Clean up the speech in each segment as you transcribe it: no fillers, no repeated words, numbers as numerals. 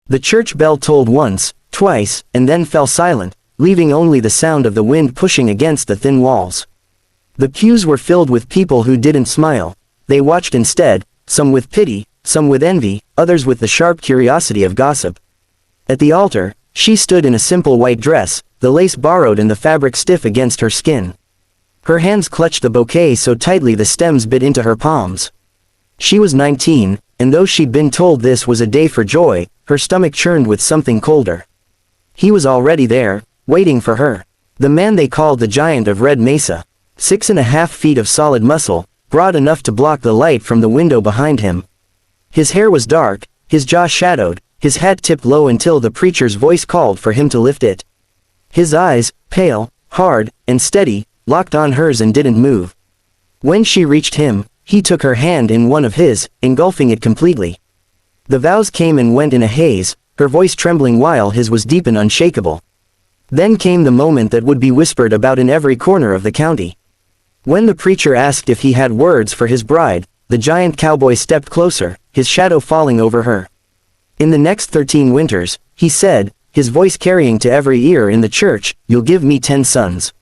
The church bell tolled once, twice, and then fell silent, leaving only the sound of the wind pushing against the thin walls. The pews were filled with people who didn't smile. They watched instead, some with pity, some with envy, others with the sharp curiosity of gossip. At the altar, she stood in a simple white dress, the lace borrowed and the fabric stiff against her skin. Her hands clutched the bouquet so tightly the stems bit into her palms. She was 19, and though she'd been told this was a day for joy, her stomach churned with something colder. He was already there, waiting for her. The man they called the Giant of Red Mesa. 6.5 feet of solid muscle, broad enough to block the light from the window behind him. His hair was dark, his jaw shadowed, his hat tipped low until the preacher's voice called for him to lift it. His eyes, pale, hard, and steady, locked on hers and didn't move. When she reached him, he took her hand in one of his, engulfing it completely. The vows came and went in a haze, her voice trembling while his was deep and unshakable. Then came the moment that would be whispered about in every corner of the county. When the preacher asked if he had words for his bride, the giant cowboy stepped closer, his shadow falling over her. In the next 13 winters, he said, his voice carrying to every ear in the church, "You'll give me 10 sons."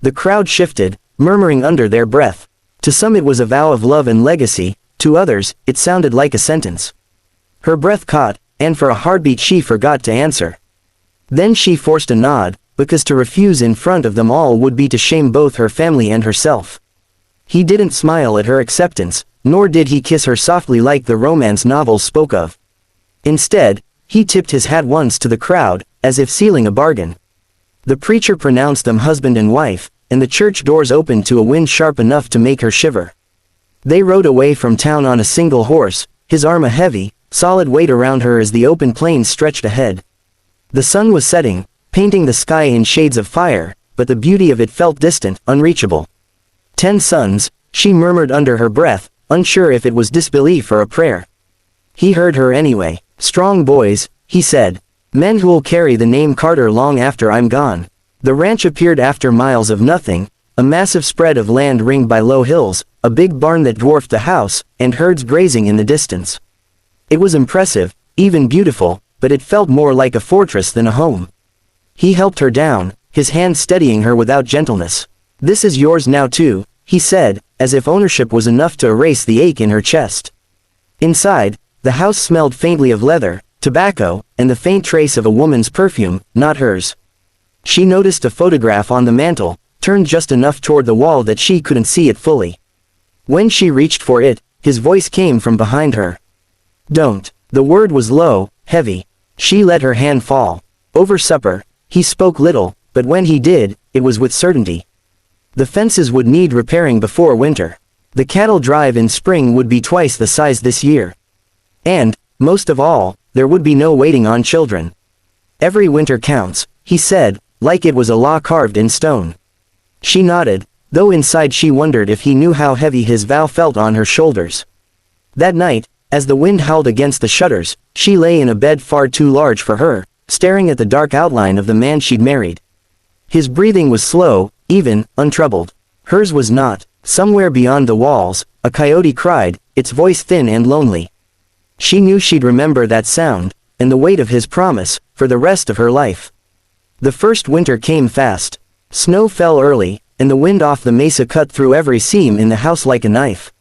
The crowd shifted, murmuring under their breath. To some it was a vow of love and legacy, to others, it sounded like a sentence. Her breath caught, and for a heartbeat she forgot to answer. Then she forced a nod, because to refuse in front of them all would be to shame both her family and herself. He didn't smile at her acceptance, nor did he kiss her softly like the romance novels spoke of. Instead, he tipped his hat once to the crowd, as if sealing a bargain. The preacher pronounced them husband and wife, and the church doors opened to a wind sharp enough to make her shiver. They rode away from town on a single horse, his arm a heavy, solid weight around her as the open plains stretched ahead. The sun was setting, painting the sky in shades of fire, but the beauty of it felt distant, unreachable. 10 sons, she murmured under her breath, unsure if it was disbelief or a prayer. He heard her anyway. "Strong boys," he said. "Men who'll carry the name Carter long after I'm gone." The ranch appeared after miles of nothing, a massive spread of land ringed by low hills, a big barn that dwarfed the house, and herds grazing in the distance. It was impressive, even beautiful, but it felt more like a fortress than a home. He helped her down, his hand steadying her without gentleness. "This is yours now too," he said, as if ownership was enough to erase the ache in her chest. Inside, the house smelled faintly of leather, tobacco, and the faint trace of a woman's perfume, not hers. She noticed a photograph on the mantel, turned just enough toward the wall that she couldn't see it fully. When she reached for it, his voice came from behind her. "Don't." The word was low, heavy. She let her hand fall. Over supper, he spoke little, but when he did, it was with certainty. The fences would need repairing before winter. The cattle drive in spring would be twice the size this year. And, most of all, there would be no waiting on children. "Every winter counts," he said, like it was a law carved in stone. She nodded, though inside she wondered if he knew how heavy his vow felt on her shoulders. That night, as the wind howled against the shutters, she lay in a bed far too large for her, staring at the dark outline of the man she'd married. His breathing was slow, even, untroubled. Hers was not. Somewhere beyond the walls, a coyote cried, its voice thin and lonely. She knew she'd remember that sound, and the weight of his promise, for the rest of her life. The first winter came fast. Snow fell early, and the wind off the mesa cut through every seam in the house like a knife.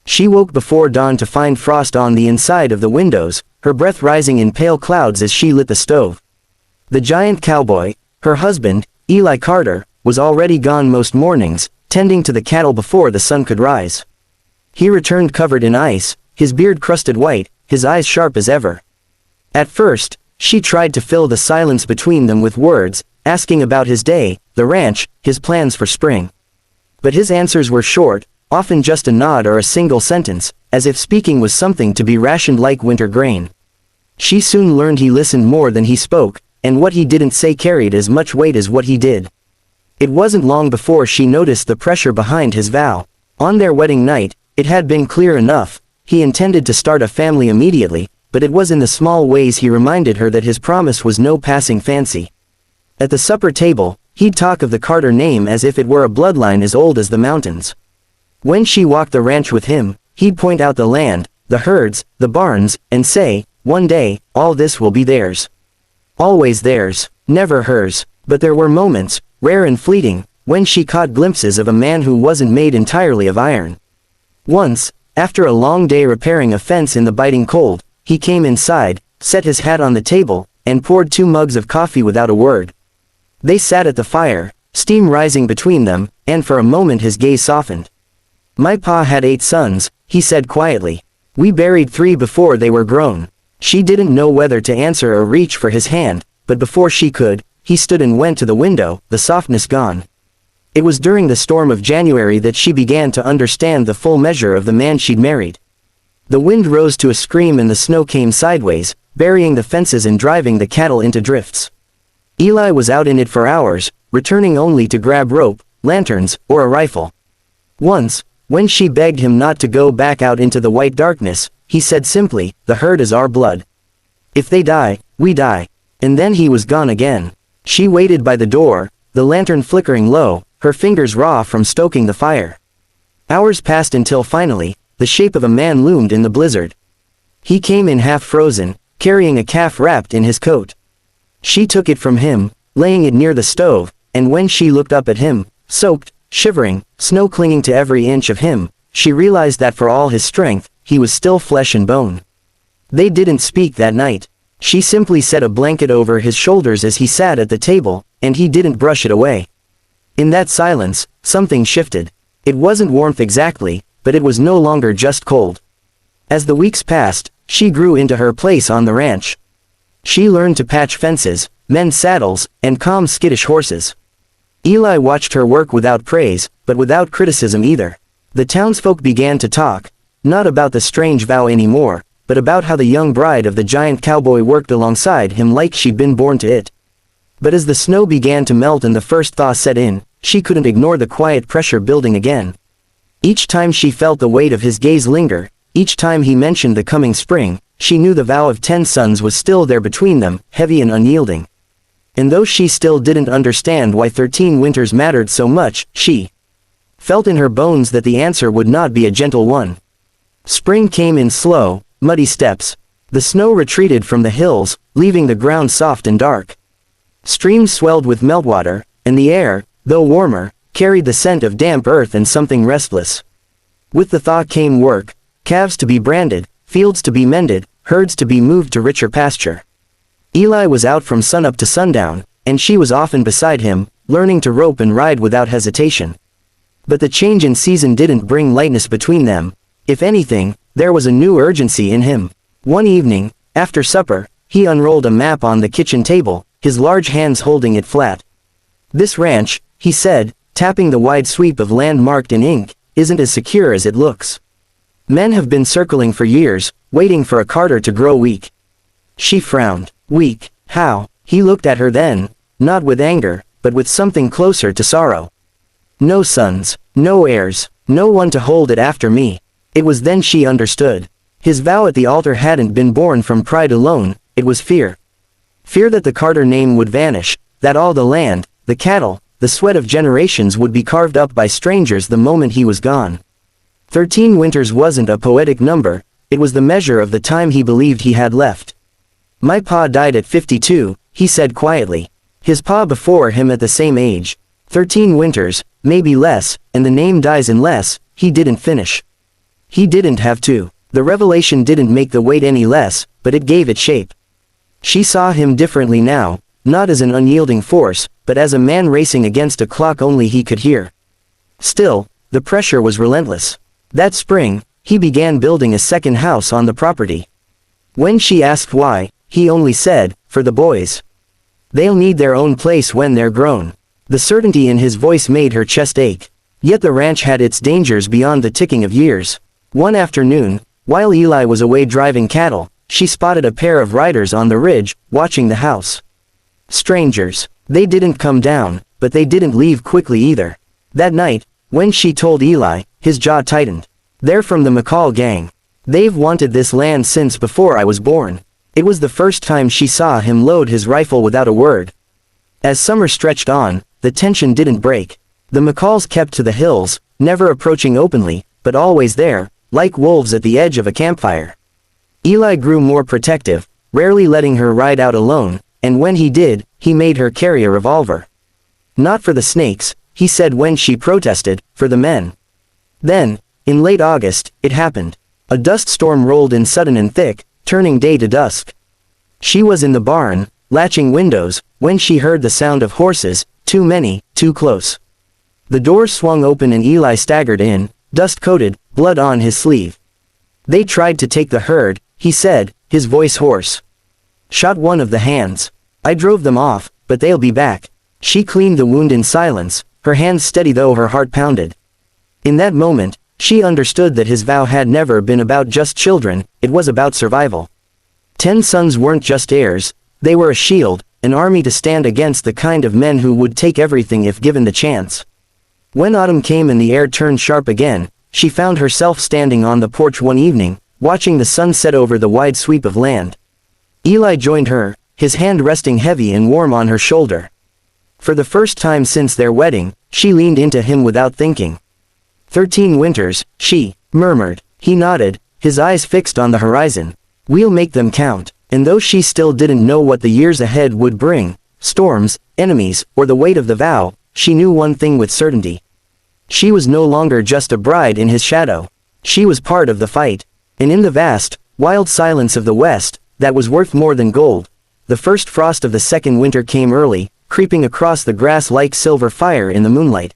She woke before dawn to find frost on the inside of the windows, her breath rising in pale clouds as she lit the stove. The giant cowboy, her husband, Eli Carter, was already gone most mornings, tending to the cattle before the sun could rise. He returned covered in ice, his beard crusted white, his eyes sharp as ever. At first, she tried to fill the silence between them with words, asking about his day, the ranch, his plans for spring. But his answers were short, often just a nod or a single sentence, as if speaking was something to be rationed like winter grain. She soon learned he listened more than he spoke, and what he didn't say carried as much weight as what he did. It wasn't long before she noticed the pressure behind his vow. On their wedding night, it had been clear enough, he intended to start a family immediately, but it was in the small ways he reminded her that his promise was no passing fancy. At the supper table, he'd talk of the Carter name as if it were a bloodline as old as the mountains. When she walked the ranch with him, he'd point out the land, the herds, the barns, and say, one day, all this will be theirs. Always theirs, never hers. But there were moments, rare and fleeting, when she caught glimpses of a man who wasn't made entirely of iron. Once, after a long day repairing a fence in the biting cold, he came inside, set his hat on the table, and poured 2 mugs of coffee without a word. They sat at the fire, steam rising between them, and for a moment his gaze softened. "My pa had 8 sons," he said quietly. "We buried 3 before they were grown." She didn't know whether to answer or reach for his hand, but before she could, he stood and went to the window, the softness gone. It was during the storm of January that she began to understand the full measure of the man she'd married. The wind rose to a scream and the snow came sideways, burying the fences and driving the cattle into drifts. Eli was out in it for hours, returning only to grab rope, lanterns, or a rifle. Once, when she begged him not to go back out into the white darkness, he said simply, "The herd is our blood. If they die, we die." And then he was gone again. She waited by the door, the lantern flickering low, her fingers raw from stoking the fire. Hours passed until finally, the shape of a man loomed in the blizzard. He came in half frozen, carrying a calf wrapped in his coat. She took it from him, laying it near the stove, and when she looked up at him, soaked, shivering, snow clinging to every inch of him, she realized that for all his strength, he was still flesh and bone. They didn't speak that night. She simply set a blanket over his shoulders as he sat at the table, and he didn't brush it away. In that silence, something shifted. It wasn't warmth exactly, but it was no longer just cold. As the weeks passed, she grew into her place on the ranch. She learned to patch fences, mend saddles, and calm skittish horses. Eli watched her work without praise, but without criticism either. The townsfolk began to talk, not about the strange vow anymore, but about how the young bride of the giant cowboy worked alongside him like she'd been born to it. But as the snow began to melt and the first thaw set in, she couldn't ignore the quiet pressure building again. Each time she felt the weight of his gaze linger, each time he mentioned the coming spring, she knew the vow of 10 sons was still there between them, heavy and unyielding. And though she still didn't understand why 13 winters mattered so much, she felt in her bones that the answer would not be a gentle one. Spring came in slow, muddy steps. The snow retreated from the hills, leaving the ground soft and dark. Streams swelled with meltwater, and the air, though warmer, carried the scent of damp earth and something restless. With the thaw came work, calves to be branded, fields to be mended, herds to be moved to richer pasture. Eli was out from sunup to sundown, and she was often beside him, learning to rope and ride without hesitation. But the change in season didn't bring lightness between them. If anything, there was a new urgency in him. One evening, after supper, he unrolled a map on the kitchen table, his large hands holding it flat. "This ranch," he said, tapping the wide sweep of land marked in ink, "isn't as secure as it looks. Men have been circling for years, waiting for a Carter to grow weak." She frowned. "Weak? How?" He looked at her then, not with anger, but with something closer to sorrow. "No sons, no heirs, no one to hold it after me." It was then she understood. His vow at the altar hadn't been born from pride alone, it was fear. Fear that the Carter name would vanish, that all the land, the cattle, the sweat of generations would be carved up by strangers the moment he was gone. 13 winters wasn't a poetic number, it was the measure of the time he believed he had left. "My pa died at 52, he said quietly. His pa before him at the same age. 13 winters, maybe less, and the name dies unless, he didn't finish. He didn't have to. The revelation didn't make the weight any less, but it gave it shape. She saw him differently now, not as an unyielding force, but as a man racing against a clock only he could hear. Still, the pressure was relentless. That spring, he began building a second house on the property. When she asked why, he only said, "For the boys. They'll need their own place when they're grown." The certainty in his voice made her chest ache. Yet the ranch had its dangers beyond the ticking of years. One afternoon, while Eli was away driving cattle, she spotted a pair of riders on the ridge, watching the house. Strangers. They didn't come down, but they didn't leave quickly either. That night, when she told Eli, his jaw tightened. "They're from the McCall gang. They've wanted this land since before I was born." It was the first time she saw him load his rifle without a word. As summer stretched on, the tension didn't break. The McCalls kept to the hills, never approaching openly, but always there, like wolves at the edge of a campfire. Eli grew more protective, rarely letting her ride out alone, and when he did, he made her carry a revolver. Not for the snakes, he said when she protested, for the men. Then, in late August, it happened. A dust storm rolled in sudden and thick, turning day to dusk. She was in the barn, latching windows, when she heard the sound of horses, too many, too close. The door swung open and Eli staggered in, dust-coated, blood on his sleeve. They tried to take the herd, he said, his voice hoarse. Shot one of the hands. I drove them off, but they'll be back. She cleaned the wound in silence, her hands steady though her heart pounded. In that moment, she understood that his vow had never been about just children, it was about survival. 10 sons weren't just heirs, they were a shield, an army to stand against the kind of men who would take everything if given the chance. When autumn came and the air turned sharp again, she found herself standing on the porch one evening, watching the sun set over the wide sweep of land. Eli joined her, his hand resting heavy and warm on her shoulder. For the first time since their wedding, she leaned into him without thinking. 13 winters, she murmured. He nodded, his eyes fixed on the horizon. We'll make them count. And though she still didn't know what the years ahead would bring, storms, enemies, or the weight of the vow, she knew one thing with certainty. She was no longer just a bride in his shadow. She was part of the fight. And in the vast, wild silence of the West, that was worth more than gold, the first frost of the second winter came early, creeping across the grass like silver fire in the moonlight.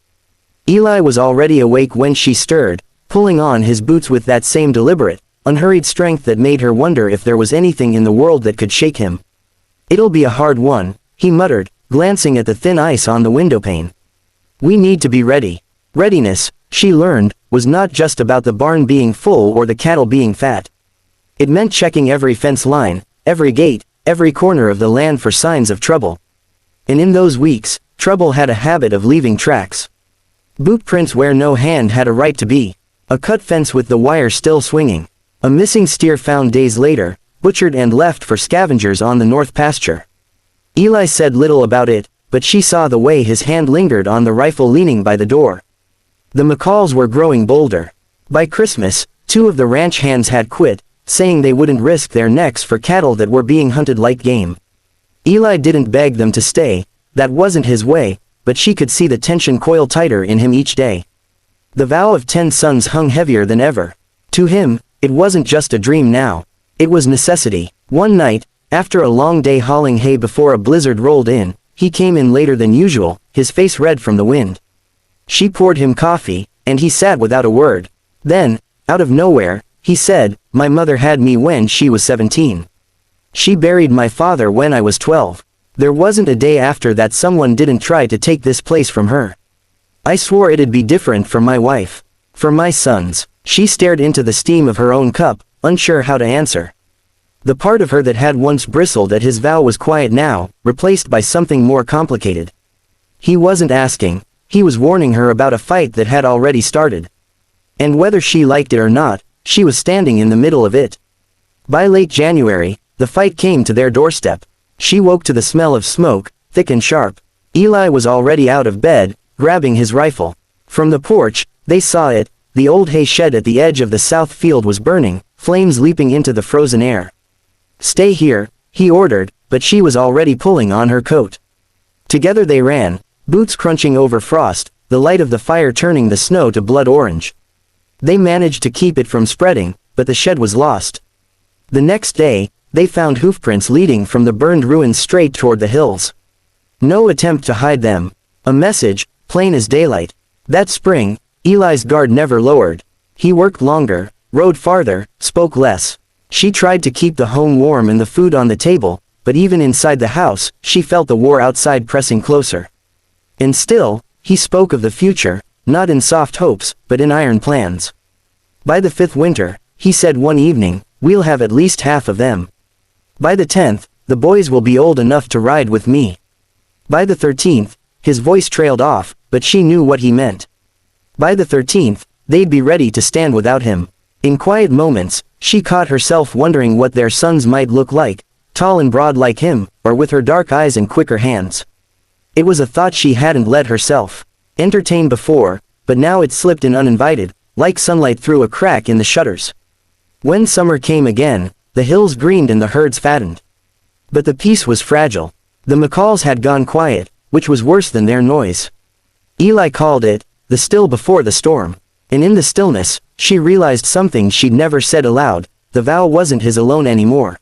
Eli was already awake when she stirred, pulling on his boots with that same deliberate, unhurried strength that made her wonder if there was anything in the world that could shake him. It'll be a hard one, he muttered, glancing at the thin ice on the windowpane. We need to be ready. Readiness, she learned, was not just about the barn being full or the cattle being fat. It meant checking every fence line, every gate, every corner of the land for signs of trouble. And in those weeks, trouble had a habit of leaving tracks. Boot prints where no hand had a right to be. A cut fence with the wire still swinging. A missing steer found days later, butchered and left for scavengers on the north pasture. Eli said little about it, but she saw the way his hand lingered on the rifle leaning by the door. The McCalls were growing bolder. By Christmas, 2 of the ranch hands had quit, saying they wouldn't risk their necks for cattle that were being hunted like game. Eli didn't beg them to stay, that wasn't his way, but she could see the tension coil tighter in him each day. The vow of 10 sons hung heavier than ever. To him, it wasn't just a dream now. It was necessity. One night, after a long day hauling hay before a blizzard rolled in, he came in later than usual, his face red from the wind. She poured him coffee, and he sat without a word. Then, out of nowhere, he said, "My mother had me when she was 17. She buried my father when I was 12. There wasn't a day after that someone didn't try to take this place from her. I swore it'd be different for my wife. For my sons." She stared into the steam of her own cup, unsure how to answer. The part of her that had once bristled at his vow was quiet now, replaced by something more complicated. He wasn't asking, he was warning her about a fight that had already started. And whether she liked it or not, she was standing in the middle of it. By late January, the fight came to their doorstep. She woke to the smell of smoke, thick and sharp. Eli was already out of bed, grabbing his rifle. From the porch, they saw it. The old hay shed at the edge of the south field was burning, flames leaping into the frozen air. "Stay here," he ordered, but she was already pulling on her coat. Together they ran, boots crunching over frost, the light of the fire turning the snow to blood orange. They managed to keep it from spreading, but the shed was lost. The next day, they found hoofprints leading from the burned ruins straight toward the hills. No attempt to hide them. A message, plain as daylight. That spring, Eli's guard never lowered. He worked longer, rode farther, spoke less. She tried to keep the home warm and the food on the table, but even inside the house, she felt the war outside pressing closer. And still, he spoke of the future, not in soft hopes, but in iron plans. By the 5th winter, he said one evening, "We'll have at least half of them. By the 10th, the boys will be old enough to ride with me." By the 13th, his voice trailed off, but she knew what he meant. By the 13th, they'd be ready to stand without him. In quiet moments, she caught herself wondering what their sons might look like, tall and broad like him, or with her dark eyes and quicker hands. It was a thought she hadn't let herself entertain before, but now it slipped in uninvited, like sunlight through a crack in the shutters. When summer came again, The hills greened and the herds fattened. But the peace was fragile. The macaws had gone quiet, which was worse than their noise. Eli called it, the still before the storm. And in the stillness, she realized something she'd never said aloud: the vow wasn't his alone anymore.